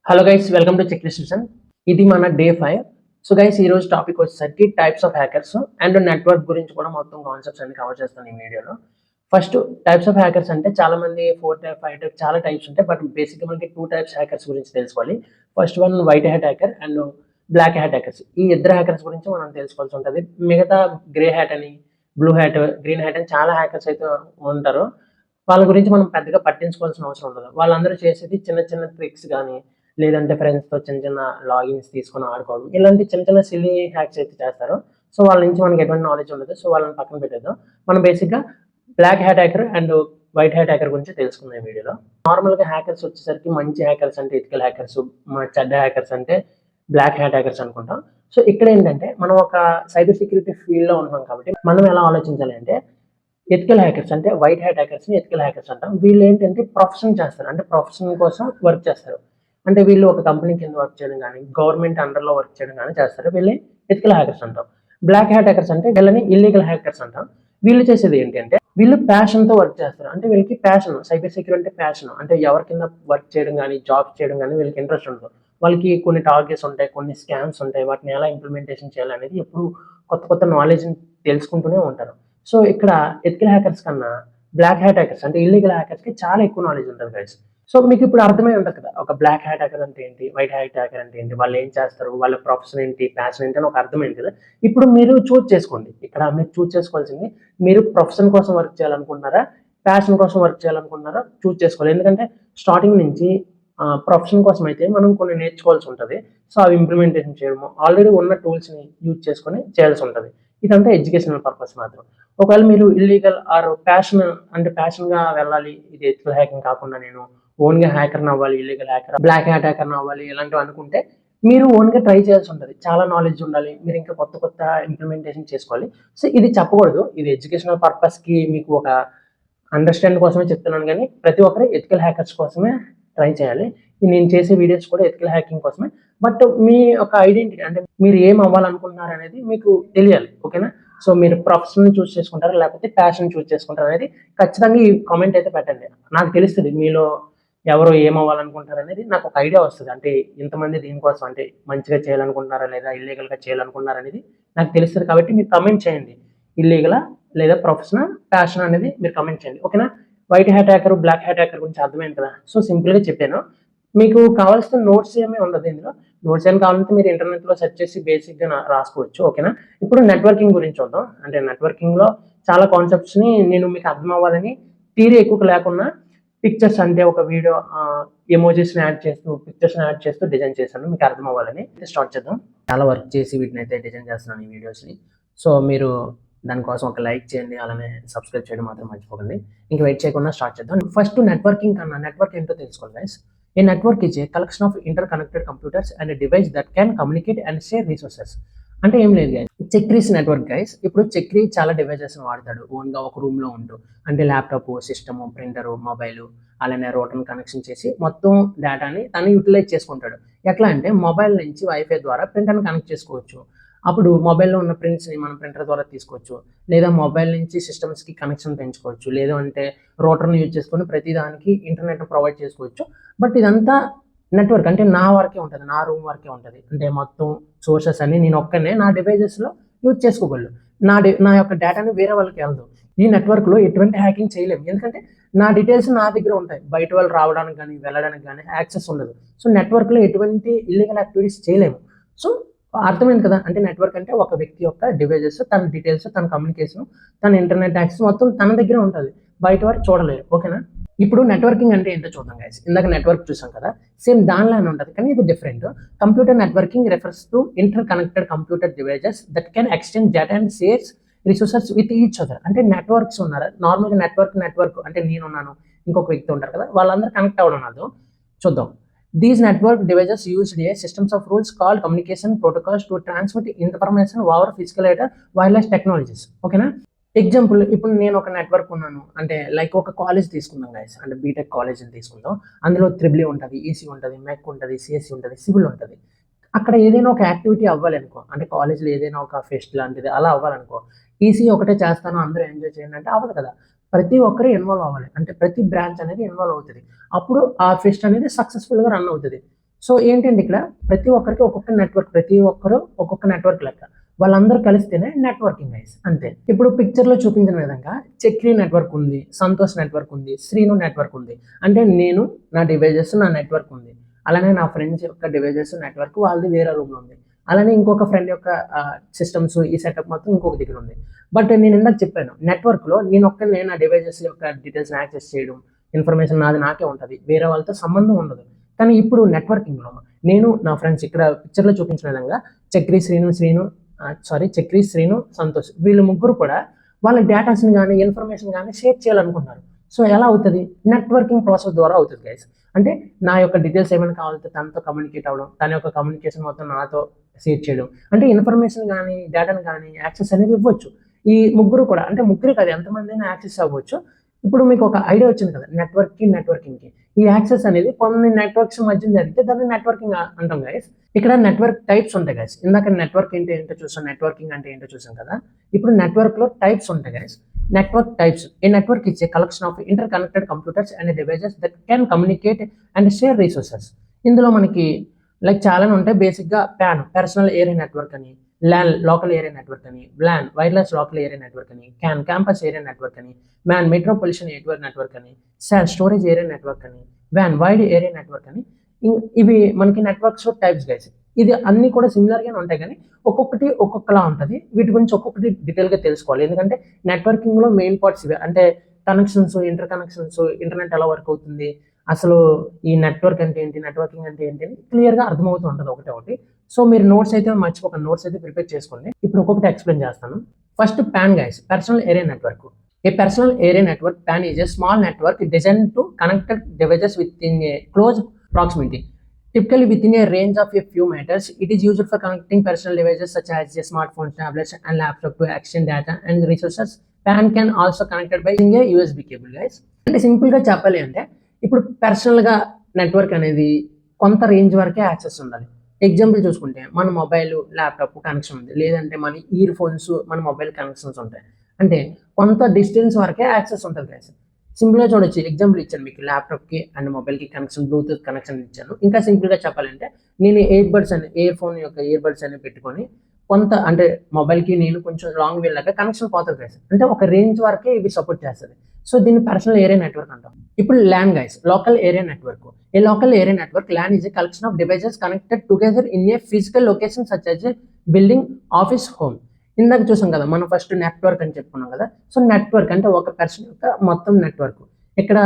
Hello guys, welcome to check description. ఇది మన day 5. So guys, ఈ రోజు టాపిక్ వచ్చేసరికి types of hackers and network గురించి కూడా మొత్తం కాన్సెప్ట్స్ అన్ని కవర్ చేస్తాను ఈ వీడియోలో. ఫస్ట్, టైప్స్ ఆఫ్ హ్యాకర్స్ అంటే చాలా మంది 4 టైప్ 5 టైప్ చాలా టైప్స్ ఉంటాయి. బట్ బేసిక్గా మనకి 2 టైప్స్ హ్యాకర్స్ గురించి తెలుసుకోవాలి. First one white hat hacker and black hat hackers. ఈ ఇద్దరు హ్యాకర్స్ గురించి మనం తెలుసుకోవాల్సి ఉంటుంది. మిగతా గ్రే హ్యాట్ అని, బ్లూ హ్యాట్, గ్రీన్ హ్యాట్ అని చాలా హ్యాకర్స్ అయితే ఉంటారు. వాళ్ళ గురించి మనం పెద్దగా పట్టించుకోవాల్సిన అవసరం ఉండదు. వాళ్ళందరూ చేసేది చిన్న చిన్న ట్రిక్స్ కానీ, లేదంటే ఫ్రెండ్స్‌తో చిన్న చిన్న లాగిన్స్ తీసుకొని ఆడుకోవడం. ఇలాంటి చిన్న చిన్న సిల్లీ హ్యాక్స్ అయితే చేస్తారు. సో వాళ్ళ నుంచి మనకి ఎటువంటి నాలెడ్జ్ ఉండదు. సో వాళ్ళని పక్కన పెట్టేద్దాం. మనం బేసిక్‌గా black hat hacker and white hat hacker గురించి తెలుసుకుందాం ఈ వీడియోలో. నార్మల్‌గా హ్యాకర్స్ వచ్చేసరికి మంచి హ్యాకర్స్ అంటే ఎథికల్ హ్యాకర్స్, చెడ్డ హ్యాకర్స్ అంటే బ్లాక్ హ్యాట్ హ్యాకర్స్ అనుకుంటాం. సో ఇక్కడ ఏంటంటే మనం ఒక సైబర్ సెక్యూరిటీ ఫీల్డ్‌లో ఉంటున్నాం కాబట్టి మనం ఎలా ఆలోచించాలి అంటే ఎథికల్ హ్యాకర్స్ అంటే వైట్ హ్యాట్ హ్యాకర్స్‌ని ఎథికల్ హ్యాకర్స్ అంటాం. వీళ్ళు ఏంటంటే ప్రొఫెషన్ చేస్తారు. అంటే ప్రొఫెషన్ కోసం వర్క్ చేస్తారు. అంటే వీళ్ళు ఒక కంపెనీ కింద వర్క్ చేయడం కానీ, గవర్నమెంట్ అండర్‌లో వర్క్ చేయడం కానీ చేస్తారు. వీళ్ళని ఎథికల్ హ్యాకర్స్ అంటాం. బ్లాక్ హ్యాట్ హ్యాకర్స్ అంటే వీళ్ళని ఇల్లీగల్ హ్యాకర్స్ అంటాం. వీళ్ళు చేసేది ఏంటి అంటే వీళ్ళు ప్యాషన్‌తో వర్క్ చేస్తారు. అంటే వీళ్ళకి ప్యాషన్, సైబర్ సెక్యూరిటీ అంటే ప్యాషన్. అంటే ఎవరి కింద వర్క్ చేయడం కానీ, జాబ్ చేయడం కానీ వీళ్ళకి ఇంట్రెస్ట్ ఉండదు. వాళ్ళకి కొన్ని టార్గెట్స్ ఉంటాయి, కొన్ని స్కామ్స్ ఉంటాయి. వాటిని ఎలా ఇంప్లిమెంటేషన్ చేయాలనేది ఎప్పుడు కొత్త కొత్త నాలెడ్జ్‌ని తెలుసుకుంటూనే ఉంటారు. సో ఇక్కడ ఎథికల్ హ్యాకర్స్ కన్నా బ్లాక్ హ్యాట్ హ్యాకర్స్ అంటే ఇల్లీగల్ హ్యాకర్స్‌కి చాలా ఎక్కువ నాలెడ్జ్ ఉంటది గైస్. సో మీకు ఇప్పుడు అర్థమై ఉంటది కదా! ఒక బ్లాక్ హ్యాట్ హ్యాకర్ అంటే ఏంటి? వైట్ హ్యాట్ హ్యాకర్ అంటే ఏంటి? వాళ్ళు ఏం చేస్తారు? వాళ్ళ ప్రొఫెషన్ ఏంటి? ప్యాషన్ ఏంటి? అని ఒక అర్థమైంది కదా! ఇప్పుడు మీరు చూజ్ చేసుకోండి. ఇక్కడ మీరు చూజ్ చేసుకోవాల్సింది మీరు ప్రొఫెషన్ కోసం వర్క్ చేయాలనుకుంటున్నారా? ప్యాషన్ కోసం వర్క్ చేయాలనుకుంటున్నారా? చూజ్ చేసుకోవాలి. ఎందుకంటే స్టార్టింగ్ నుంచి ప్రొఫెషన్ కోసం అయితే మనం కొన్ని నేర్చుకోవాల్సి ఉంటది. సో అవి ఇంప్లిమెంటేషన్ చేయడము, ఆల్రెడీ ఉన్న టూల్స్‌ని యూజ్ చేసుకొని చేయాల్సి ఉంటది. ఇదంతా ఎడ్యుకేషనల్ పర్పస్ మాత్రం. ఒకవేళ మీరు ఇల్లీగల్ ఆర్ ప్యాషన్ అంటే ప్యాషన్‌గా వెళ్ళాలి. ఇది ఎథికల్ హ్యాకింగ్ కాకుండా నేను ఓన్‌గా హ్యాకర్‌ని అవ్వాలి, ఇల్లీగల్ హ్యాకర్, బ్లాక్ హ్యాట్ హ్యాకర్‌ని అవ్వాలి ఇలాంటివి అనుకుంటే మీరు ఓన్‌గా ట్రై చేయాల్సి ఉంటది. చాలా నాలెడ్జ్ ఉండాలి. మీరు ఇంకా కొత్త కొత్త ఇంప్లిమెంటేషన్ చేసుకోవాలి. సో ఇది చెప్పకూడదు. ఇది ఎడ్యుకేషనల్ పర్పస్‌కి మీకు ఒక అండర్‌స్టాండ్ కోసమే చెప్తున్నాను గానీ, ప్రతి ఒక్కరు ఎథికల్ హ్యాకర్స్ కోసమే ట్రై చేయాలి. నేను చేసే వీడియోస్ కూడా ఎథికల్ హ్యాకింగ్ కోసమే. బట్ మీ యొక్క ఐడెంటిటీ అంటే మీరు ఏం అవ్వాలనుకుంటున్నారనేది మీకు తెలియాలి. ఓకేనా? సో మీరు ప్రొఫెషన్‌ని చూజ్ చేసుకుంటారా? లేకపోతే ప్యాషన్ చూజ్ చేసుకుంటారా? అనేది ఖచ్చితంగా ఈ కామెంట్ అయితే పెట్టండి. నాకు తెలుస్తది మీలో ఎవరు ఏమవ్వాలనుకుంటారనేది నాకు ఒక ఐడియా వస్తది. అంటే ఇంతమంది దీనికోసం అంటే మంచిగా చేయాలనుకుంటున్నారా? లేదా ఇల్లీగల్‌గా చేయాలనుకుంటున్నారా? అనేది నాకు తెలుస్తది కాబట్టి మీరు కామెంట్ చేయండి. ఇల్లీగలా? లేదా ప్రొఫెషనా? ప్యాషనా? అనేది మీరు కామెంట్ చేయండి. ఓకేనా? White hat hacker, black hat hacker గురించి అర్థమైంది కదా! సో సింపుల్‌గా చెప్పాను. మీకు కావాల్సిన నోట్స్ ఏమీ ఉండదు ఇందులో. నోట్స్ ఏం కావాలంటే మీరు ఇంటర్నెట్‌లో సెర్చ్ చేసి బేసిక్‌గా రాసుకోవచ్చు. ఓకేనా? ఇప్పుడు నెట్వర్కింగ్ గురించి చూద్దాం. అంటే నెట్వర్కింగ్‌లో చాలా కాన్సెప్ట్స్‌ని నేను మీకు అర్థం అవ్వాలని థియరీ ఎక్కువ లేకున్నా పిక్చర్స్ అంటే ఒక వీడియో ఎమోజిస్‌ని యాడ్ చేస్తూ, పిక్చర్స్‌ని యాడ్ చేస్తూ డిజైన్ చేశాను మీకు అర్థం అవ్వాలని. స్టార్ట్ చేద్దాం. చాలా వర్క్ చేసి వీటినైతే డిజైన్ చేస్తున్నాను ఈ వీడియోస్‌ని. సో మీరు దానికోసం ఒక లైక్ చేయండి. అలానే సబ్స్క్రైబ్ చేయడం మాత్రం మర్చిపోకండి. ఇంక వెయిట్ చేయకుండా స్టార్ట్ చేద్దాం. ఫస్ట్ నెట్వర్కింగ్ కన్నా నెట్వర్క్ ఏంటో తెలుసుకోవాలి guys. A network is a collection of interconnected computers and a device that can communicate and share resources. అంటే ఏం లేదు గైస్. Chakri's network guys. ఇప్పుడు చక్రీ చాలా డివైజెస్‌ని వాడతాడు ఓన్‌గా ఒక రూమ్‌లో ఉంటూ. అంటే ల్యాప్‌టాప్, సిస్టమ్, ప్రింటర్, మొబైల్ అలానే రౌటర్‌ని కనెక్షన్ చేసి మొత్తం డేటాని తను యుటిలైజ్ చేసుకుంటాడు. ఎట్లా అంటే మొబైల్ నుంచి వైఫై ద్వారా ప్రింటర్‌ని కనెక్ట్ చేసుకోవచ్చు. అప్పుడు మొబైల్‌లో ఉన్న ప్రింట్స్‌ని మనం ప్రింటర్ ద్వారా తీసుకోవచ్చు. లేదా మొబైల్ నుంచి సిస్టమ్స్‌కి కనెక్షన్ పెంచుకోవచ్చు. లేదు అంటే రౌటర్‌ని యూజ్ చేసుకొని ప్రతి దానికి ఇంటర్నెట్‌ని ప్రొవైడ్ చేసుకోవచ్చు. బట్ ఇదంతా నెట్వర్క్ అంటే నా వరకే ఉంటది. నా రూమ్ వరకే ఉంటది. అంటే మొత్తం సోర్సెస్ అన్నీ నేను ఒక్కడినే నా డివైజెస్‌లో యూజ్ చేసుకోగలను. నా యొక్క డేటాని వేరే వాళ్ళకి ఎళ్ళదు. ఈ నెట్వర్క్‌లో ఎటువంటి హ్యాకింగ్ చేయలేము. ఎందుకంటే నా డీటెయిల్స్ నా దగ్గర ఉంటాయి. బయట వాళ్ళు రావడానికి గానీ, వెళ్ళడానికి గానీ యాక్సెస్ ఉండదు. సో నెట్వర్క్‌లో ఎటువంటి ఇల్లీగల్ యాక్టివిటీస్ చేయలేము. సో అర్థమైంది కదా! అంటే నెట్వర్క్ అంటే ఒక వ్యక్తి యొక్క డివైజెస్, తన డీటెయిల్స్, తన కమ్యూనికేషన్, తన ఇంటర్నెట్ యాక్సెస్ మొత్తం తన దగ్గరే ఉంటది. బయట వారు చూడలేరు. ఓకేనా? ఇప్పుడు నెట్వర్కింగ్ అంటే ఏంటో చూద్దాం గైస్. ఇందాక నెట్వర్క్ చూసాం కదా! సేమ్ దానిలానే ఉంటది. కానీ ఇది different. Computer networking refers to inter connected computer devices that can exchange data and shares resources with each other. అంటే నెట్వర్క్స్ ఉన్నారు. నార్మల్‌గా నెట్వర్క్ అంటే నేనున్నాను. ఇంకొక వ్యక్తి ఉంటారు కదా! వాళ్ళందరూ కనెక్ట్ అవ్వడం అవ్వదు. చూద్దాం. These network devices used a systems of rules called communication protocols to transmit information over physical data wireless technologies. ఓకేనా? ఎగ్జాంపుల్ ఇప్పుడు నేను ఒక నెట్వర్క్ ఉన్నాను. అంటే లైక్ ఒక కాలేజ్ తీసుకుందాం గైస్. అంటే బీటెక్ కాలేజ్‌ని తీసుకుందాం. అందులో త్రిబుల్ ఉంటది, ఈసీ ఉంటది, మెక్ ఉంటది, సీఎస్ఈ ఉంటది, సివిల్ ఉంటది. అక్కడ ఏదైనా ఒక యాక్టివిటీ అవ్వాలనుకో, అంటే కాలేజ్‌లో ఏదైనా ఒక ఫెస్ట్ లాంటిది అలా అవ్వాలనుకో, ఈసీ ఒకటే చేస్తాను అందరూ ఎంజాయ్ చేయండి అంటే అవ్వదు కదా! ప్రతి ఒక్కరు ఇన్వాల్వ్ అవ్వాలి. అంటే ప్రతి బ్రాంచ్ అనేది ఇన్వాల్వ్ అవుతది. అప్పుడు ఆ ఫెస్ట్ అనేది సక్సెస్‌ఫుల్‌గా రన్ అవుతది. సో ఏంటంటే ఇక్కడ ప్రతి ఒక్కరికి ఒక్కొక్క నెట్వర్క్, ప్రతి ఒక్కరు ఒక్కొక్క నెట్వర్క్ లెక్క, వాళ్ళందరూ కలిస్తేనే నెట్వర్కింగ్ గైస్, అంతే. ఇప్పుడు పిక్చర్ లో చూపించిన విధంగా చక్రి నెట్వర్క్ ఉంది, సంతోష్ నెట్వర్క్ ఉంది, శ్రీను నెట్వర్క్ ఉంది. అంటే నేను నా డివైజెస్ నా నెట్వర్క్ ఉంది, అలానే నా ఫ్రెండ్స్ యొక్క డివైజెస్ నెట్వర్క్ వాళ్ళది వేరే రూమ్ లో ఉంది, అలానే ఇంకొక ఫ్రెండ్ యొక్క సిస్టమ్స్ ఈ సెటప్ మొత్తం ఇంకొక దగ్గర ఉంది. బట్ నేను ఇందాక చెప్పాను, నెట్వర్క్ లో నేను నా డివైజెస్ యొక్క డీటెయిల్స్ యాక్సెస్ చేయడం, ఇన్ఫర్మేషన్ నాది నాకే ఉంటుంది, వేరే వాళ్ళతో సంబంధం ఉండదు. కానీ ఇప్పుడు నెట్వర్కింగ్ లో నేను నా ఫ్రెండ్స్ ఇక్కడ పిక్చర్ లో చూపించిన విధంగా చక్రి శ్రీను సంతోష్ వీళ్ళు ముగ్గురు కూడా వాళ్ళ డేటాస్ని కానీ ఇన్ఫర్మేషన్ కానీ షేర్ చేయాలనుకుంటున్నారు. సో ఎలా అవుతుంది? నెట్వర్కింగ్ ప్రాసెస్ ద్వారా అవుతుంది గైస్. అంటే నా యొక్క డీటెయిల్స్ ఏమైనా కావాలంటే తనతో కమ్యూనికేట్ అవ్వడం, తన యొక్క కమ్యూనికేషన్ మొత్తం నాతో షేర్ చేయడం, అంటే ఇన్ఫర్మేషన్ కానీ డేటాను కానీ యాక్సెస్ అనేది ఇవ్వచ్చు. ఈ ముగ్గురు కూడా, అంటే ముగ్గురు కాదు ఎంతమంది అయినా యాక్సెస్ అవ్వచ్చు. ఇప్పుడు మీకు ఒక ఐడియా వచ్చింది కదా నెట్వర్కింగ్కి. ఈ యాక్సెస్ అనేది కొన్ని నెట్వర్క్స్ మధ్య జరిగితే దాన్ని నెట్వర్కింగ్ అంటాం గైస్. ఇక్కడ నెట్వర్క్ టైప్స్ ఉంటాయి గైస్. ఇందాక నెట్వర్క్ ఏంటో చూసాం, నెట్వర్కింగ్ అంటే ఏంటో చూసాం కదా. ఇప్పుడు నెట్వర్క్ లో టైప్స్ ఉంటాయి guys. Network types. A network is A collection of inter connected computers and devices that can communicate and share resources. ఇందులో మనకి లైక్ చాలానే ఉంటాయి. బేసిక్గా ప్యాన్, పర్సనల్ ఏరియా నెట్వర్క్ అని, LAN లోకల్ ఏరియా నెట్వర్క్ అని, WLAN wireless local area network అని, CAN campus area network అని, MAN metropolitan network అని, SAN స్టోరేజ్ ఏరియా నెట్వర్క్ అని, WAN వైడ్ ఏరియా నెట్వర్క్ అని. ఇవి మనకి నెట్వర్క్స్ టైప్స్ గైస్. ఇది అన్ని కూడా సిమిలర్గానే ఉంటాయి కానీ ఒక్కొక్కటి ఒక్కొక్కలా ఉంటుంది. వీటి గురించి ఒక్కొక్కటి డీటెయిల్గా తెలుసుకోవాలి. ఎందుకంటే నెట్వర్కింగ్లో మెయిన్ పార్ట్స్ ఇవే. అంటే కనెక్షన్స్, ఇంటర్ కనెక్షన్స్, ఇంటర్నెట్ ఎలా వర్క్ అవుతుంది, అసలు ఈ నెట్వర్క్ అంటే ఏంటి, నెట్వర్కింగ్ అంటే ఏంటి అని క్లియర్గా అర్థమవుతూ ఉంటుంది ఒకటి. సో మీరు నోట్స్ అయితే మర్చిపోకండి, నోట్స్ అయితే ప్రిపేర్ చేసుకోండి. ఇప్పుడు ఒక్కొక్కటి ఎక్స్ప్లెయిన్ చేస్తాను. First PAN guys, personal area network. A personal area network PAN is a small network designed to connect devices within a close proximity, typically within a range of a few meters. It is used for connecting personal devices such as smartphones, tablets, and laptops to exchange data and resources. PAN can also connected by using a USB cable guys. అంటే సింపుల్గా చెప్పాలి అంటే ఇప్పుడు పర్సనల్గా network అనేది కొంత range వరకే access ఉండాలి. ఎగ్జాంపుల్ చూసుకుంటే మన మొబైల్, ల్యాప్టాప్ కనెక్షన్ ఉంది, లేదంటే మన ఇయర్ ఫోన్స్, మన మొబైల్ కనెక్షన్స్ ఉంటాయి. అంటే కొంత డిస్టెన్స్ వరకే యాక్సెస్ ఉంటుంది గైస్. సింపుల్గా చూడొచ్చు, ఎగ్జాంపుల్ ఇచ్చాను మీకు, ల్యాప్టాప్కి అండ్ మొబైల్కి కనెక్షన్, బ్లూటూత్ కనెక్షన్ ఇచ్చాను. ఇంకా సింపుల్గా చెప్పాలంటే నేను ఇయర్ ఫోన్ యొక్క ఇయర్ బడ్స్ అని పెట్టుకొని కొంత, అంటే మొబైల్కి నేను కొంచెం లాంగ్ వెళ్ళాక కనెక్షన్ పోతుంది గైస్. అంటే ఒక రేంజ్ వరకే ఇవి సపోర్ట్ చేస్తుంది. సో దీన్ని పర్సనల్ ఏరియా నెట్వర్క్ అంటాం. ఇప్పుడు LAN guys, local area network. A local area network LAN is a collection of devices connected together in a physical location such as a building, office, home. ఇందాక చూసాం కదా మనం first network అని చెప్పుకున్నాం కదా. So network అంటే ఒక person యొక్క మొత్తం నెట్వర్క్. ఇక్కడ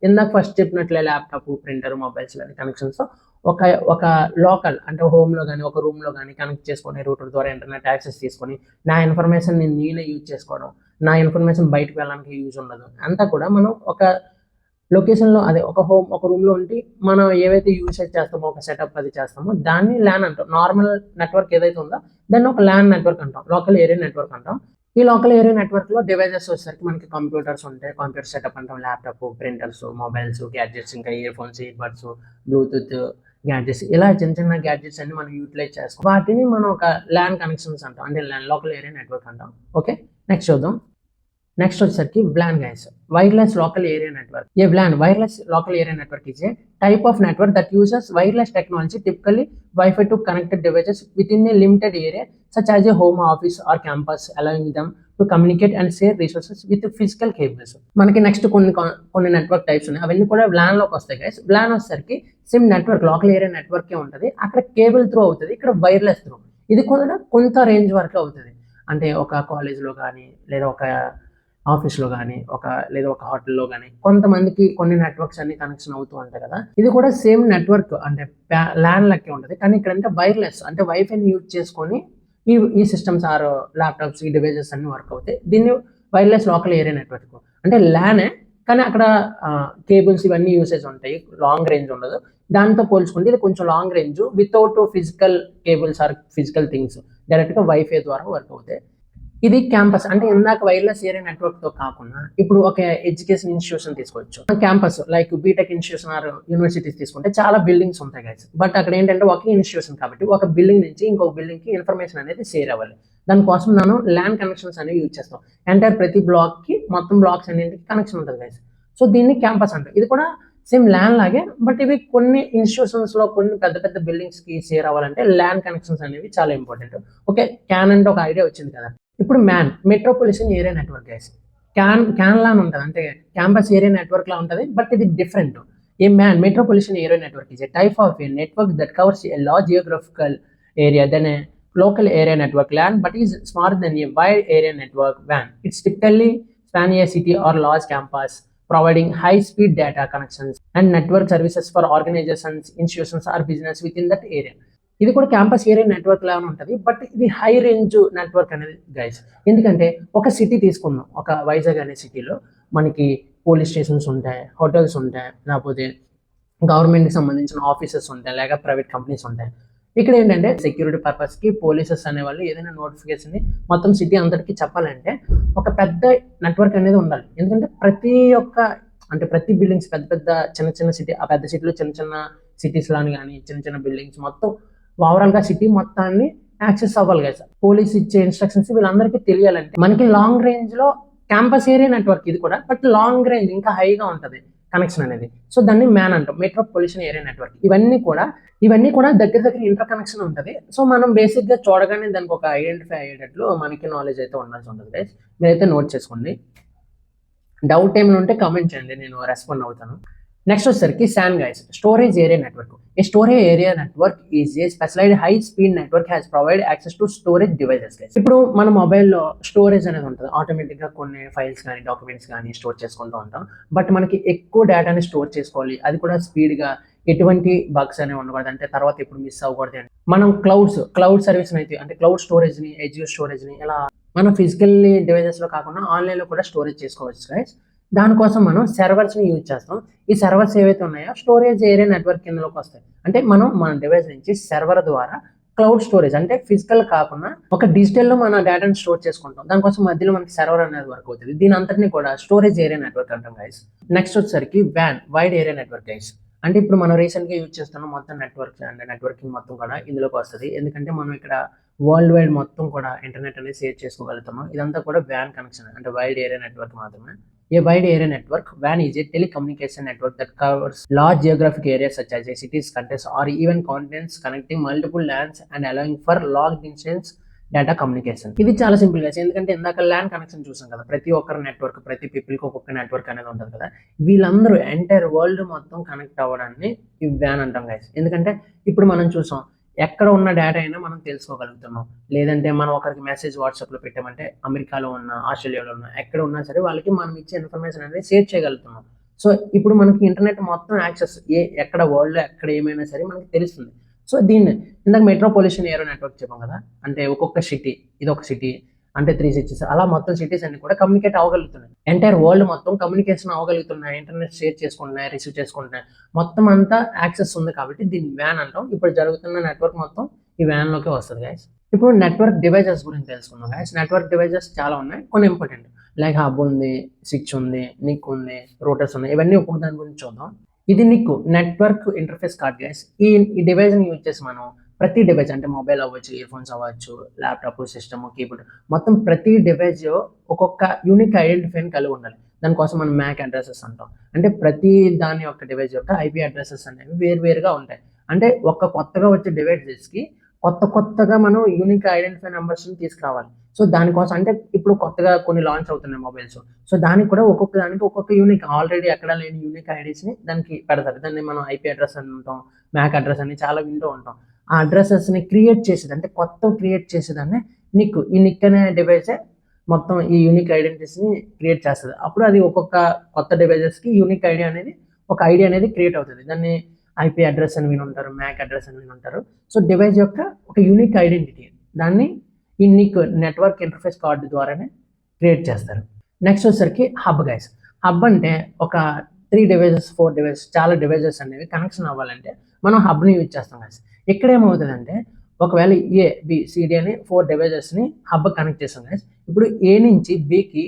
ఇందాక ఫస్ట్ చెప్పినట్లే ల్యాప్టాప్, ప్రింటర్, మొబైల్స్ కానీ కనెక్షన్స్ ఒక లోకల్, అంటే హోమ్లో కానీ ఒక రూమ్లో కానీ కనెక్ట్ చేసుకొని రూటర్ ద్వారా ఇంటర్నెట్ యాక్సెస్ తీసుకొని నా ఇన్ఫర్మేషన్ నేనే యూజ్ చేసుకోవడం, నా ఇన్ఫర్మేషన్ బయటకు వెళ్ళడానికి యూజ్ ఉండదు. అంతా కూడా మనం ఒక లొకేషన్లో, అదే ఒక రూమ్లో ఉండి మనం ఏవైతే యూసేజ్ చేస్తామో, ఒక సెటప్ అది చేస్తామో దాన్ని LAN అంటాం. నార్మల్ నెట్వర్క్ ఏదైతే ఉందో దాన్ని ఒక LAN నెట్వర్క్ అంటాం, లోకల్ ఏరియా నెట్వర్క్ అంటాం. ఈ లోకల్ ఏరియా నెట్వర్క్లో డివైజెస్ వచ్చేసరికి మనకి కంప్యూటర్స్ ఉంటాయి, కంప్యూటర్ సెటప్ అంటాం, ల్యాప్టాప్, ప్రింటర్స్, మొబైల్స్, గ్యాడ్జెట్స్, ఇంకా ear phones, ear buds, Bluetooth gadgets, ఇలా చిన్న గ్యాడ్జెట్స్ అన్ని మనం యూటిలైజ్ చేస్తాం. వాటిని మనం ఒక LAN కనెక్షన్స్ అంటాం, అంటే లోకల్ ఏరియా నెట్వర్క్ అంటాం. ఓకే, నెక్స్ట్ చూద్దాం. నెక్స్ట్ వచ్చేసరికి WLAN guys, wireless local area network. A WLAN wireless local area network is A type of network that uses wireless technology, typically Wi-Fi, to connect devices within a limited area such as a home, office or campus, allowing them to communicate and share resources with physical cables. మనకి next కొన్ని network types ఉన్నాయి, అవన్నీ కూడా WLAN లోకి వస్తాయి guys. WLAN వచ్చేసరికి SIM network, local area నెట్వర్కే ఉంటుంది, అక్కడ కేబుల్ త్రూ అవుతుంది, ఇక్కడ వైర్లెస్ త్రూ. ఇది కూడా కొంత రేంజ్ వరకు అవుతుంది. అంటే ఒక కాలేజ్లో కానీ, లేదా ఒక ఆఫీస్లో కానీ, లేదా ఒక హోటల్లో కానీ కొంతమందికి కొన్ని నెట్వర్క్స్ అన్ని కనెక్షన్ అవుతూ ఉంటాయి కదా. ఇది కూడా సేమ్ నెట్వర్క్, అంటే LAN లెక్కే ఉంటుంది, కానీ ఇక్కడ అంటే వైర్లెస్, అంటే వైఫైని యూజ్ చేసుకొని ఈ సిస్టమ్స్ ఆర్ ల్యాప్టాప్స్, ఈ డివైజెస్ అన్ని వర్క్ అవుతాయి. దీన్ని వైర్లెస్ లోకల్ ఏరియా నెట్వర్క్. అంటే LANే, కానీ అక్కడ కేబుల్స్ ఇవన్నీ యూసేజ్ ఉంటాయి, లాంగ్ రేంజ్ ఉండదు. దాంతో పోల్చుకుంటే ఇది కొంచెం long range, without physical cables or physical things, డైరెక్ట్గా వైఫై ద్వారా వర్క్ అవుతాయి. ఇది క్యాంపస్, అంటే ఇందాక వైర్లెస్ ఏరియా నెట్వర్క్తో కాకుండా ఇప్పుడు ఒక ఎడ్యుకేషన్ ఇన్స్టిట్యూషన్ తీసుకోవచ్చు. Campus like BTech institution or universities తీసుకుంటే చాలా బిల్డింగ్స్ ఉంటాయి గైస్. బట్ అక్కడ ఏంటంటే ఒకే ఇన్స్టిట్యూషన్ కాబట్టి ఒక బిల్డింగ్ నుంచి ఇంకొక బిల్డింగ్కి ఇన్ఫర్మేషన్ అనేది షేర్ అవ్వాలి. దానికోసం మనం LAN కనెక్షన్స్ అనేవి యూజ్ చేస్తాం. ఎంటైర్ ప్రతి బ్లాక్కి మొత్తం బ్లాక్స్ అన్నింటికి కనెక్షన్ ఉంటుంది గైస్. సో దీన్ని క్యాంపస్ అంటారు. ఇది కూడా సేమ్ ల్యాన్ లాగే, బట్ ఇవి కొన్ని ఇన్స్టిట్యూషన్స్ లో కొన్ని పెద్ద పెద్ద బిల్డింగ్స్ కి షేర్ అవ్వాలంటే ల్యాన్ కనెక్షన్స్ అనేవి చాలా ఇంపార్టెంట్. ఓకే, క్యాన్ అంటే ఒక ఐడియా వచ్చింది కదా. ఇప్పుడు MAN metropolitan area network guys. CAN LAN ఉంటుంది, అంటే క్యాంపస్ ఏరియా నెట్వర్క్ లా ఉంటుంది, బట్ ఇది different. A MAN metropolitan area network is a type of a network that covers a large geographical area than a local area network LAN, but is smaller than a wide area network WAN. It's typically span a city or large campus, providing high-speed data connections and network services for organizations, institutions, or business within that area. ఇది కూడా campus area network లాగా ఉంటుంది, but ఇది high range network అనేది guys. ఎందుకంటే ఒక city తీసుకుందాం, ఒక వైజాగ్ అనే సిటీలో మనకి పోలీస్ స్టేషన్స్ ఉంటాయి, హోటల్స్ ఉంటాయి, లేకపోతే గవర్నమెంట్కి సంబంధించిన ఆఫీసెస్ ఉంటాయి, లేక ప్రైవేట్ కంపెనీస్ ఉంటాయి. ఇక్కడ ఏంటంటే సెక్యూరిటీ పర్పస్కి పోలీసెస్ అనేవాళ్ళు ఏదైనా నోటిఫికేషన్ మొత్తం సిటీ అంతటికి చెప్పాలంటే ఒక పెద్ద నెట్వర్క్ అనేది ఉండాలి. ఎందుకంటే ప్రతి బిల్డింగ్స్ పెద్ద పెద్ద చిన్న చిన్న సిటీ, ఆ పెద్ద సిటీలో చిన్న చిన్న సిటీస్ లాని కానీ చిన్న చిన్న బిల్డింగ్స్ మొత్తం ఓవరాల్గా సిటీ మొత్తాన్ని యాక్సెస్ అవ్వాలి కదా. పోలీస్ ఇచ్చే ఇన్స్ట్రక్షన్స్ వీళ్ళందరికీ తెలియాలంటే మనకి లాంగ్ రేంజ్లో క్యాంపస్ ఏరియా నెట్వర్క్ ఇది కూడా, బట్ లాంగ్ రేంజ్ ఇంకా హైగా ఉంటుంది కనెక్షన్ అనేది. సో దాన్ని మ్యాన్ అంటాం, మెట్రోపాలిటన్ ఏరియా నెట్వర్క్. ఇవన్నీ కూడా దగ్గర ఇంటర్ కనెక్షన్ ఉంటుంది. సో మనం బేసిక్గా చూడగానే దానికి ఒక ఐడెంటిఫై అయ్యేటట్లు మనకి నాలెడ్జ్ అయితే ఉండాల్సి ఉంటుంది గైస్. మీరైతే నోట్ చేసుకోండి. డౌట్ ఏమైనా ఉంటే కామెంట్ చేయండి, నేను రెస్పాండ్ అవుతాను. నెక్స్ట్ వచ్చేసరికి SAN guys, storage area network. A storage area network is a specialised high speed network has provide access to storage devices guys. ఇప్పుడు మన మొబైల్లో స్టోరేజ్ అనేది ఉంటుంది, ఆటోమేటిక్గా కొన్ని ఫైల్స్ కానీ డాక్యుమెంట్స్ కానీ స్టోర్ చేసుకుంటూ ఉంటాం. బట్ మనకి ఎక్కువ డేటాని స్టోర్ చేసుకోవాలి, అది కూడా స్పీడ్గా, ఎటువంటి బగ్స్ అనేవి ఉండకూడదు, అంటే తర్వాత ఎప్పుడు మిస్ అవ్వకూడదు అని మనం క్లౌడ్ సర్వీస్ అయితే, అంటే క్లౌడ్ స్టోరేజ్ని, ఎడ్జ్ స్టోరేజ్ని ఇలా మనం ఫిజికల్లీ డివైజెస్లో కాకుండా ఆన్లైన్లో కూడా స్టోరేజ్ చేసుకోవచ్చు గైస్. దానికోసం మనం సర్వర్స్ని యూజ్ చేస్తాం. ఈ సర్వర్స్ ఏవైతే ఉన్నాయో స్టోరేజ్ ఏరియా నెట్వర్క్ కిందలోకి వస్తాయి. అంటే మనం మన డివైస్ నుంచి సర్వర్ ద్వారా క్లౌడ్ స్టోరేజ్, అంటే ఫిజికల్ కాకుండా ఒక డిజిటల్లో మన డేటాని స్టోర్ చేసుకుంటాం. దానికోసం మధ్యలో మనకి సర్వర్ అనేది వర్క్ అవుతుంది. దీని అంతటిని కూడా స్టోరేజ్ ఏరియా నెట్వర్క్ అంటాం గైస్. నెక్స్ట్ వచ్చేసరికి WAN, wide area network guys. అంటే ఇప్పుడు మనం రీసెంట్గా యూజ్ చేస్తున్న మొత్తం నెట్వర్క్ అండ్ నెట్వర్కింగ్ మొత్తం కూడా ఇందులోకి వస్తుంది. ఎందుకంటే మనం ఇక్కడ వరల్డ్ వైడ్ మొత్తం కూడా ఇంటర్నెట్ అనేది షేర్ చేసుకోగలుగుతున్నాం. ఇదంతా కూడా WAN కనెక్షన్, అంటే వైడ్ ఏరియా నెట్వర్క్ మాత్రమే. A wide area network, WAN is a telecommunication network that covers large geographic areas such as a cities, countries, or even continents, connecting multiple LANs and allowing for long distance data communication. ఇది చాలా simple గా, ఎందుకంటే ఇందాక LAN connection చూసాం కదా, ప్రతి ఒక్కరి network, ప్రతి పీపుల్కి ఒక్కొక్క నెట్వర్క్ అనేది ఉంటుంది కదా. వీళ్ళందరూ ఎంటైర్ వరల్డ్ మొత్తం కనెక్ట్ అవ్వడాన్ని ఈ WAN అంటాం గైస్. ఎందుకంటే ఇప్పుడు మనం చూసాం, ఎక్కడ ఉన్న డేటా అయినా మనం తెలుసుకోగలుగుతున్నాం. లేదంటే మనం ఒకరికి మెసేజ్ వాట్సాప్లో పెట్టామంటే అమెరికాలో ఉన్న, ఆస్ట్రేలియాలో ఉన్న, ఎక్కడ ఉన్నా సరే వాళ్ళకి మనం ఇచ్చే ఇన్ఫర్మేషన్ అనేది షేర్ చేయగలుగుతున్నాం. సో ఇప్పుడు మనకి ఇంటర్నెట్ మొత్తం యాక్సెస్, ఎక్కడ వరల్డ్లో ఎక్కడ ఏమైనా సరే మనకి తెలుస్తుంది. సో దీన్ని ఇందాక మెట్రోపాలిటన్ ఏరియా నెట్వర్క్ చెప్పాం కదా, అంటే ఒక్కొక్క సిటీ, ఇది ఒక సిటీ అంటే 3 cities, అలా మొత్తం సిటీస్ అన్ని కూడా కమ్యూనికేట్ అవ్వగలుగుతున్నాయి. ఎంటైర్ వరల్డ్ మొత్తం కమ్యూనికేషన్ అవ్వగలుగుతున్నాయి, ఇంటర్నెట్ షేర్ చేసుకుంటున్నాయి, రిసీవ్ చేసుకుంటున్నాయి, మొత్తం అంతా యాక్సెస్ ఉంది కాబట్టి దీన్ని WAN అంటాం. ఇప్పుడు జరుగుతున్న నెట్వర్క్ మొత్తం ఈ WAN లోకే వస్తుంది గైస్. ఇప్పుడు నెట్వర్క్ డివైజెస్ గురించి తెలుసుకుందాం గైస్. నెట్వర్క్ డివైజెస్ చాలా ఉన్నాయి, కొన్ని ఇంపార్టెంట్, లైక్ హబ్ ఉంది, స్విచ్ ఉంది, నిక్ ఉంది, రూటర్స్ ఉన్నాయి. ఇవన్నీ ఒక్కొక్క దాని గురించి చూద్దాం. ఇది Nick, network interface card guys. ఈ డివైస్ని యూజ్ చేసి మనం ప్రతి డివైస్, అంటే మొబైల్ అవ్వచ్చు, ఇయర్ ఫోన్స్ అవ్వచ్చు, ల్యాప్టాప్, సిస్టమ్, కీబోర్డ్, మొత్తం ప్రతి డివైస్ ఒక్కొక్క యూనిక్ ఐడెంటిఫైని కలిగి ఉండాలి. దానికోసం మనం MAC అడ్రసెస్ అంటాం. అంటే ప్రతి దాని యొక్క డివైస్ యొక్క IP అడ్రసెస్ అనేవి వేరువేరుగా ఉంటాయి. అంటే కొత్తగా వచ్చే డివైసెస్కి కొత్తగా మనం యూనిక్ ఐడెంటిఫై నెంబర్స్ని తీసుకురావాలి. సో దానికోసం, అంటే ఇప్పుడు కొత్తగా కొన్ని లాంచ్ అవుతున్నాయి మొబైల్స్, సో దానికి కూడా ఒక్కొక్క దానికి ఒక్కొక్క యూనిక్, ఆల్రెడీ ఎక్కడ లేని యూనిక్ ఐడీస్ని దానికి పెడతారు. దాన్ని మనం IP అడ్రస్ అని ఉంటాం, MAC అడ్రస్ అని చాలా వింటూ ఉంటాం. ఆ అడ్రసెస్ని క్రియేట్ చేసేది, అంటే కొత్త క్రియేట్ చేసేదాన్ని నిక్. ఈ నిక్ అనే డివైసే మొత్తం ఈ యూనిక్ ఐడెంటిటీస్ని క్రియేట్ చేస్తుంది. అప్పుడు అది ఒక్కొక్క కొత్త డివైజెస్కి యూనిక్ ఐడి అనేది, ఒక ఐడి అనేది క్రియేట్ అవుతుంది. దాన్ని IP అడ్రస్ అని విని ఉంటారు, MAC అడ్రస్ అని విని ఉంటారు. సో డివైస్ యొక్క ఒక యూనిక్ ఐడెంటిటీ, దాన్ని ఈ నిక్, నెట్వర్క్ ఇంటర్ఫేస్ కార్డు ద్వారానే క్రియేట్ చేస్తారు. నెక్స్ట్ వచ్చేసరికి హబ్ గైస్. హబ్ అంటే ఒక 3 devices 4 devices, చాలా డివైజెస్ అనేవి కనెక్షన్ అవ్వాలంటే మనం హబ్ని యూజ్ చేస్తాం గైస్. ఇక్కడ ఏమవుతుందంటే ఒకవేళ ABCD అని 4 డివైజెస్ని హబ్ కనెక్ట్ చేస్తాం గైస్. ఇప్పుడు A నుంచి Bకి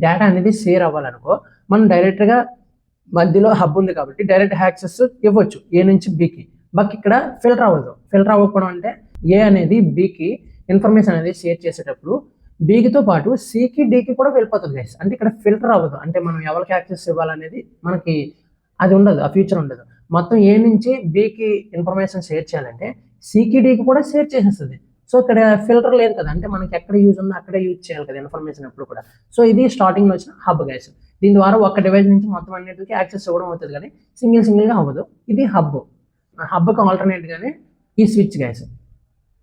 డేటా అనేది షేర్ అవ్వాలనుకో, మనం డైరెక్ట్గా మధ్యలో హబ్ ఉంది కాబట్టి డైరెక్ట్ యాక్సెస్ ఇవ్వచ్చు A నుంచి Bకి. బట్ ఇక్కడ ఫిల్టర్ అవ్వదు. ఫిల్టర్ అవ్వకపోవడం అంటే A అనేది Bకి ఇన్ఫర్మేషన్ అనేది షేర్ చేసేటప్పుడు Bతో పాటు Cకి Dకి కూడా వెళ్ళిపోతుంది గైస్. అంటే ఇక్కడ ఫిల్టర్ అవ్వదు, అంటే మనం ఎవరికి యాక్సెస్ ఇవ్వాలనేది మనకి అది ఉండదు, ఆ ఫ్యూచర్ ఉండదు. మొత్తం ఏ నుంచి బికి ఇన్ఫర్మేషన్ షేర్ చేయాలంటే సికి డికి కూడా షేర్ చేసేస్తుంది. సో ఇక్కడ ఫిల్టర్ లేదు కదా, అంటే మనకి ఎక్కడ యూజ్ ఉందో అక్కడే యూజ్ చేయాలి కదా ఇన్ఫర్మేషన్ ఎప్పుడు కూడా. సో ఇది స్టార్టింగ్లో వచ్చిన హబ్ గైస్. దీని ద్వారా ఒక డివైస్ నుంచి మొత్తం అన్నిటికీ యాక్సెస్ ఇవ్వడం అవుతుంది, కానీ సింగిల్గా అవ్వదు. ఇది హబ్కి ఆల్టర్నేట్గానే ఈ స్విచ్ గైస్.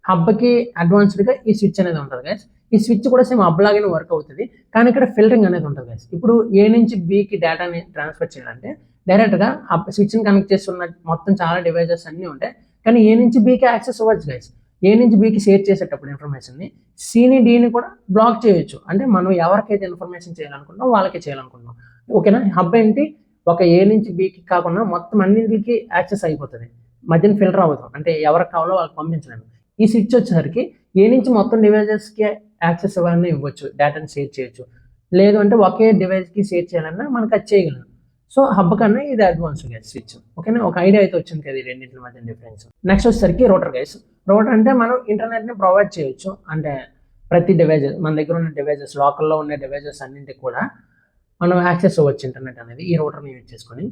హబ్కి అడ్వాన్స్డ్గా ఈ స్విచ్ అనేది ఉంటుంది గైస్. ఈ స్విచ్ కూడా సేమ్ హబ్ లాగానే వర్క్ అవుతుంది, కానీ ఇక్కడ ఫిల్టరింగ్ అనేది ఉంటుంది గైస్. ఇప్పుడు ఏ నుంచి బికి డేటాని ట్రాన్స్ఫర్ చేయాలంటే డైరెక్ట్గా హబ్ స్విచ్ని కనెక్ట్ చేస్తున్న మొత్తం చాలా డివైజెస్ అన్నీ ఉంటాయి, కానీ ఏ నుంచి బికి యాక్సెస్ అవ్వచ్చు గైస్. ఏ నుంచి బికి షేర్ చేసేటప్పుడు ఇన్ఫర్మేషన్ని సిని డిని కూడా బ్లాక్ చేయొచ్చు. అంటే మనం ఎవరికైతే ఇన్ఫర్మేషన్ చేయాలనుకుంటున్నాం వాళ్ళకే చేయాలనుకుంటున్నాం, ఓకేనా. హబ్ ఏంటి, ఒక ఏ నుంచి బికి కాకుండా మొత్తం అన్నింటికి యాక్సెస్ అయిపోతుంది, మధ్యన ఫిల్టర్ అవ్వదు, అంటే ఎవరికి కావాలో వాళ్ళకి పంపించలేము. ఈ స్విచ్ వచ్చేసరికి ఏ నుంచి మొత్తం డివైజెస్కి యాక్సెస్ ఇవ్వాలన్నా ఇవ్వచ్చు, డేటాని షేర్ చేయొచ్చు. లేదు అంటే ఒకే డివైస్కి షేర్ చేయాలన్నా మనకు అది చేయగలం. సో హబ్ కన్నా ఇది అడ్వాన్స్ గైస్ స్విచ్, ఓకేనా. ఒక ఐడియా అయితే వచ్చింది కదా ఈ రెండింటి మధ్య డిఫరెన్స్. నెక్స్ట్ వచ్చేసరికి రోటర్ గైస్. రోటర్ అంటే మనం ఇంటర్నెట్ని ప్రొవైడ్ చేయొచ్చు, అంటే ప్రతి డివైజెస్ మన దగ్గర ఉన్న డివైజెస్, లోకల్లో ఉన్న డివైజెస్ అన్నింటికి కూడా మనం యాక్సెస్ అవ్వచ్చు ఇంటర్నెట్ అనేది ఈ రోటర్ని యూజ్ చేసుకొని.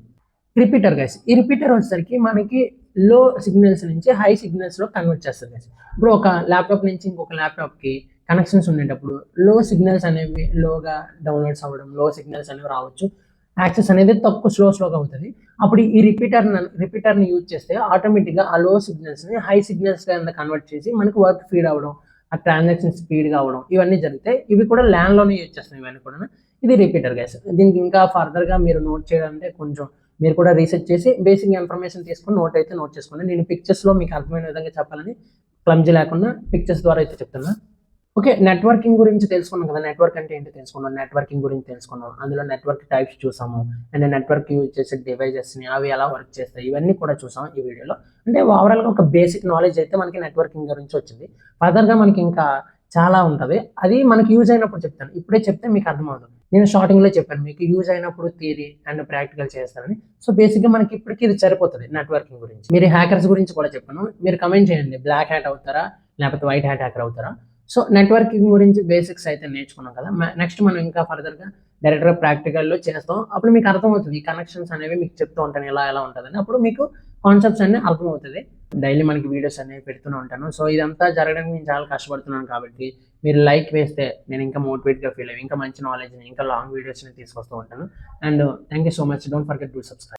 Repeater guys. ఈ రిపీటర్ వచ్చేసరికి మనకి లో సిగ్నల్స్ నుంచి హై సిగ్నల్స్లో కన్వర్ట్ చేస్తుంది గైస్. ఇప్పుడు ఒక ల్యాప్టాప్ నుంచి ఇంకొక ల్యాప్టాప్కి కనెక్షన్స్ ఉండేటప్పుడు లో సిగ్నల్స్ అనేవి లోగా డౌన్లోడ్స్ అవ్వడం, లో సిగ్నల్స్ అనేవి రావచ్చు, యాక్సెస్ అనేది తక్కువ స్లోగా అవుతుంది. అప్పుడు ఈ రిపీటర్ని యూజ్ చేస్తే ఆటోమేటిక్గా ఆ లో సిగ్నల్స్ని హై సిగ్నల్స్గా కింద కన్వర్ట్ చేసి మనకి వర్క్ ఫీడ్ అవ్వడం, ఆ ట్రాన్సాక్షన్ స్పీడ్గా అవ్వడం, ఇవన్నీ జరుగుతాయి. ఇవి కూడా ల్యాన్లోనే యూజ్ చేస్తాం ఇవన్నీ కూడా. ఇది రిపీటర్ గైస్. దీనికి ఇంకా ఫర్దర్గా మీరు నోట్ చేయాలంటే కొంచెం మీరు కూడా రీసెర్చ్ చేసి బేసిక్ ఇన్ఫర్మేషన్ తీసుకొని నోట్ చేసుకోండి. నేను పిక్చర్స్లో మీకు అర్థమైన విధంగా చెప్పాలని క్లమ్జీ లేకుండా పిక్చర్స్ ద్వారా అయితే చెప్తున్నా. ఓకే, నెట్వర్కింగ్ గురించి తెలుసుకున్నాం కదా. నెట్వర్క్ అంటే ఏంటి తెలుసుకున్నాం, నెట్వర్కింగ్ గురించి తెలుసుకున్నాం, అందులో నెట్వర్క్ టైప్స్ చూసాము, అండ్ నెట్వర్క్ యూజ్ చేసే డివైజెస్ని అవి ఎలా వర్క్ చేస్తాయి ఇవన్నీ కూడా చూసాం ఈ వీడియోలో. అంటే ఓవరాల్గా ఒక బేసిక్ నాలెడ్జ్ అయితే మనకి నెట్వర్కింగ్ గురించి వచ్చింది. ఫర్దర్గా మనకి ఇంకా చాలా ఉంటుంది, అది మనకి యూజ్ అయినప్పుడు చెప్తాను. ఇప్పుడే చెప్తే మీకు అర్థమవుతుంది. నేను స్టార్టింగ్లో చెప్పాను మీకు యూజ్ అయినప్పుడు థియరీ అండ్ ప్రాక్టికల్ చేస్తారని. సో బేసిక్గా మనకి ఇప్పటికీ ఇది సరిపోతుంది నెట్వర్కింగ్ గురించి. మీరు హ్యాకర్స్ గురించి కూడా చెప్పాను, మీరు కమెంట్ చేయండి, బ్లాక్ హ్యాట్ అవుతారా లేకపోతే వైట్ హ్యాట్ హ్యాకర్ అవుతారా. సో నెట్వర్కింగ్ గురించి బేసిక్స్ అయితే నేర్చుకున్నాం కదా. నెక్స్ట్ మనం ఇంకా ఫర్దర్గా డైరెక్ట్గా ప్రాక్టికల్లో చేస్తాం. అప్పుడు మీకు అర్థమవుతుంది, ఈ కనెక్షన్స్ అనేవి మీకు చెప్తూ ఉంటాను ఎలా ఉంటుందని. అప్పుడు మీకు కాన్సెప్ట్స్ అన్నీ అర్థమవుతుంది. డైలీ మనకి వీడియోస్ అనేవి పెడుతూనే ఉంటాను. సో ఇదంతా జరగడానికి నేను చాలా కష్టపడుతున్నాను కాబట్టి మీరు లైక్ వేస్తే నేను ఇంకా మోటివేట్గా ఫీల్ అయ్యి ఇంకా మంచి నాలెడ్జ్ని ఇంకా లాంగ్ వీడియోస్ని తీసుకొస్తూ ఉంటాను. And thank you so much. Don't forget to subscribe.